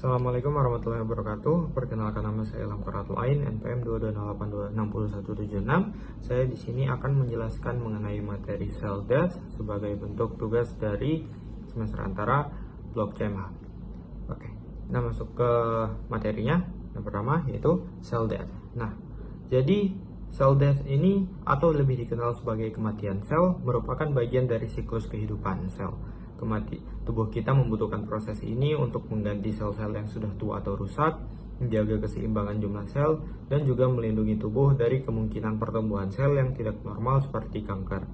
Assalamualaikum warahmatullahi wabarakatuh. Perkenalkan, nama saya Ilham Qaratul Ain, NPM 228266176. Saya di sini akan menjelaskan mengenai materi cell death sebagai bentuk tugas dari semester antara blok CMH. Oke, kita masuk ke materinya. Yang pertama yaitu cell death. Nah, jadi cell death ini atau lebih dikenal sebagai kematian sel merupakan bagian dari siklus kehidupan sel. Tubuh kita membutuhkan proses ini untuk mengganti sel-sel yang sudah tua atau rusak, menjaga keseimbangan jumlah sel, dan juga melindungi tubuh dari kemungkinan pertumbuhan sel yang tidak normal seperti kanker.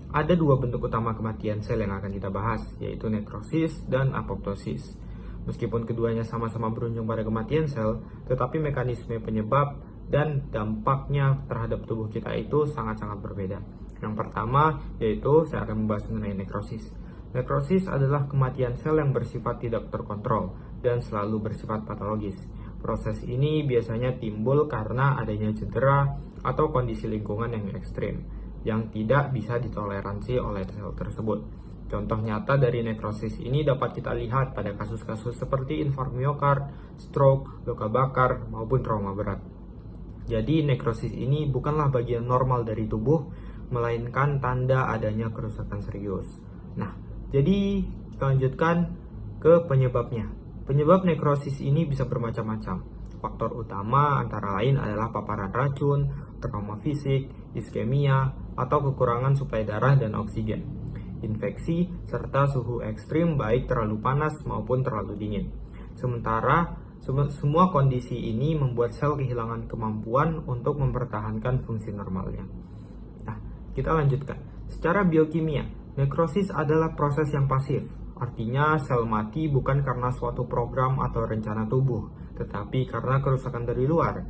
Ada dua bentuk utama kematian sel yang akan kita bahas, yaitu nekrosis dan apoptosis. Meskipun keduanya sama-sama berujung pada kematian sel, tetapi mekanisme penyebab dan dampaknya terhadap tubuh kita itu sangat-sangat berbeda. Yang pertama yaitu saya akan membahas mengenai nekrosis. Nekrosis adalah kematian sel yang bersifat tidak terkontrol dan selalu bersifat patologis. Proses ini biasanya timbul karena adanya cedera atau kondisi lingkungan yang ekstrim yang tidak bisa ditoleransi oleh sel tersebut. Contoh nyata dari nekrosis ini dapat kita lihat pada kasus-kasus seperti infark miokard, stroke, luka bakar, maupun trauma berat. Jadi nekrosis ini bukanlah bagian normal dari tubuh, melainkan tanda adanya kerusakan serius. Nah, jadi kita lanjutkan ke penyebabnya. Penyebab nekrosis ini bisa bermacam-macam. Faktor utama antara lain adalah paparan racun, trauma fisik, iskemia, atau kekurangan suplai darah dan oksigen, infeksi, serta suhu ekstrim baik terlalu panas maupun terlalu dingin. Sementara semua kondisi ini membuat sel kehilangan kemampuan untuk mempertahankan fungsi normalnya. Nah, kita lanjutkan. Secara biokimia, nekrosis adalah proses yang pasif. Artinya sel mati bukan karena suatu program atau rencana tubuh, tetapi karena kerusakan dari luar.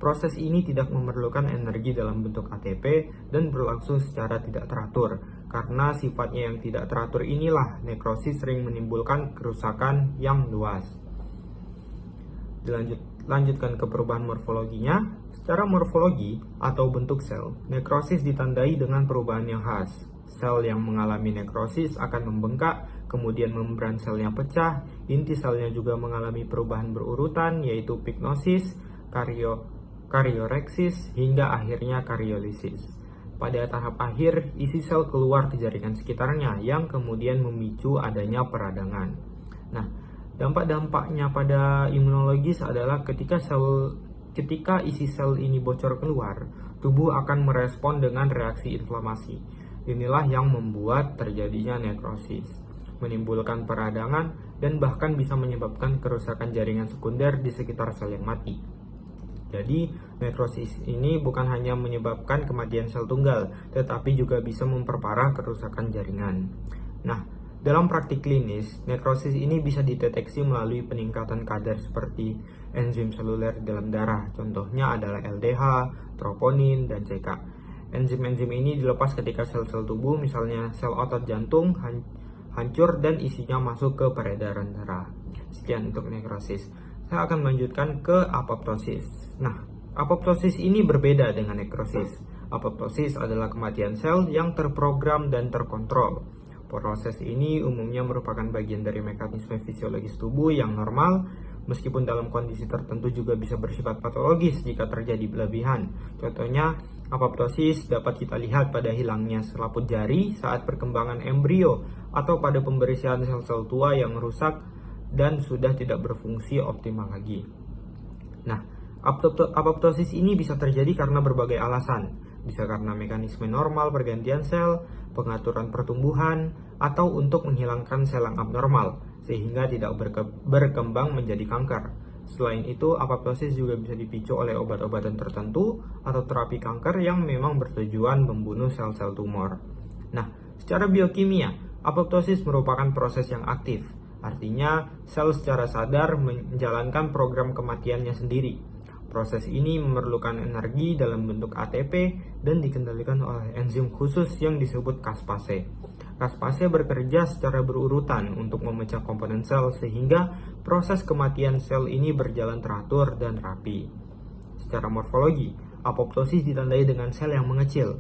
Proses ini tidak memerlukan energi dalam bentuk ATP dan berlangsung secara tidak teratur. Karena sifatnya yang tidak teratur inilah nekrosis sering menimbulkan kerusakan yang luas. Lanjutkan ke perubahan morfologinya. Secara morfologi atau bentuk sel, nekrosis ditandai dengan perubahan yang khas. Sel yang mengalami nekrosis akan membengkak, kemudian membran selnya pecah, inti selnya juga mengalami perubahan berurutan, yaitu pignosis, karioreksis, hingga akhirnya kariolisis. Pada tahap akhir, isi sel keluar ke jaringan sekitarnya, yang kemudian memicu adanya peradangan. Nah, dampak-dampaknya pada imunologis adalah ketika isi sel ini bocor keluar, tubuh akan merespon dengan reaksi inflamasi. Inilah yang membuat terjadinya nekrosis, menimbulkan peradangan, dan bahkan bisa menyebabkan kerusakan jaringan sekunder di sekitar sel yang mati. Jadi, nekrosis ini bukan hanya menyebabkan kematian sel tunggal, tetapi juga bisa memperparah kerusakan jaringan. Nah, dalam praktik klinis, nekrosis ini bisa dideteksi melalui peningkatan kadar seperti enzim seluler dalam darah. Contohnya adalah LDH, troponin, dan CK. Enzim-enzim ini dilepas ketika sel-sel tubuh, misalnya sel otot jantung, hancur dan isinya masuk ke peredaran darah. Sekian untuk nekrosis. Saya akan melanjutkan ke apoptosis. Nah, apoptosis ini berbeda dengan nekrosis. Apoptosis adalah kematian sel yang terprogram dan terkontrol. Proses ini umumnya merupakan bagian dari mekanisme fisiologis tubuh yang normal, meskipun dalam kondisi tertentu juga bisa bersifat patologis jika terjadi berlebihan. Contohnya, apoptosis dapat kita lihat pada hilangnya selaput jari saat perkembangan embrio atau pada pembersihan sel-sel tua yang rusak dan sudah tidak berfungsi optimal lagi. Nah, apoptosis ini bisa terjadi karena berbagai alasan. Bisa karena mekanisme normal pergantian sel, pengaturan pertumbuhan, atau untuk menghilangkan sel yang abnormal, sehingga tidak berkembang menjadi kanker. Selain itu, apoptosis juga bisa dipicu oleh obat-obatan tertentu atau terapi kanker yang memang bertujuan membunuh sel-sel tumor. Nah, secara biokimia, apoptosis merupakan proses yang aktif. Artinya, sel secara sadar menjalankan program kematiannya sendiri. Proses ini memerlukan energi dalam bentuk ATP dan dikendalikan oleh enzim khusus yang disebut caspase. Caspase bekerja secara berurutan untuk memecah komponen sel sehingga proses kematian sel ini berjalan teratur dan rapi. Secara morfologi, apoptosis ditandai dengan sel yang mengecil,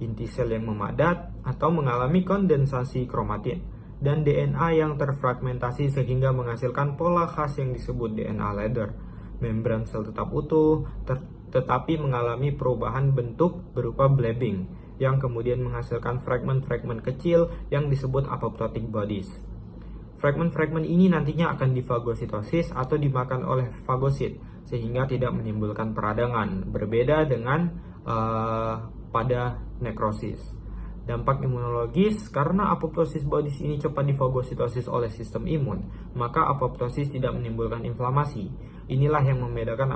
inti sel yang memadat atau mengalami kondensasi kromatin, dan DNA yang terfragmentasi sehingga menghasilkan pola khas yang disebut DNA ladder. Membran sel tetap utuh, tetapi mengalami perubahan bentuk berupa blabbing, yang kemudian menghasilkan fragmen-fragmen kecil yang disebut apoptotic bodies. Fragmen-fragmen ini nantinya akan difagositosis atau dimakan oleh fagosit, sehingga tidak menimbulkan peradangan, berbeda dengan pada nekrosis. Dampak imunologis, karena apoptosis bodies ini cepat difagositosis oleh sistem imun, maka apoptosis tidak menimbulkan inflamasi. Inilah yang membedakan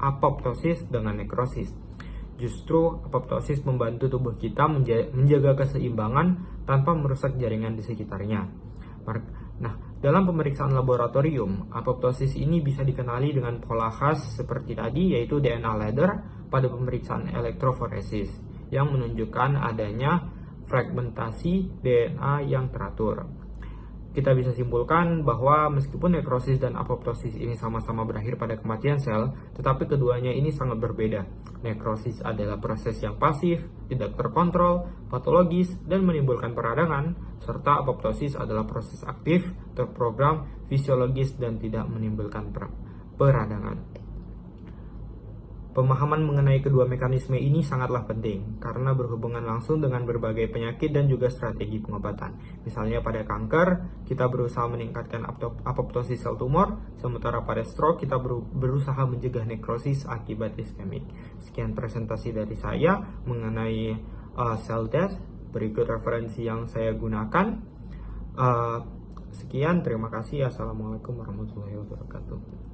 apoptosis dengan nekrosis. Justru apoptosis membantu tubuh kita menjaga keseimbangan tanpa merusak jaringan di sekitarnya. Nah, dalam pemeriksaan laboratorium, apoptosis ini bisa dikenali dengan pola khas seperti tadi, yaitu DNA ladder pada pemeriksaan elektroforesis, yang menunjukkan adanya fragmentasi DNA yang teratur. Kita bisa simpulkan bahwa meskipun nekrosis dan apoptosis ini sama-sama berakhir pada kematian sel, tetapi keduanya ini sangat berbeda. Nekrosis adalah proses yang pasif, tidak terkontrol, patologis, dan menimbulkan peradangan, serta apoptosis adalah proses aktif, terprogram, fisiologis, dan tidak menimbulkan peradangan. Pemahaman mengenai kedua mekanisme ini sangatlah penting karena berhubungan langsung dengan berbagai penyakit dan juga strategi pengobatan. Misalnya pada kanker, kita berusaha meningkatkan apoptosis sel tumor, sementara pada stroke kita berusaha mencegah nekrosis akibat iskemik. Sekian presentasi dari saya mengenai cell death. Berikut referensi yang saya gunakan. Sekian, terima kasih. Assalamualaikum warahmatullahi wabarakatuh.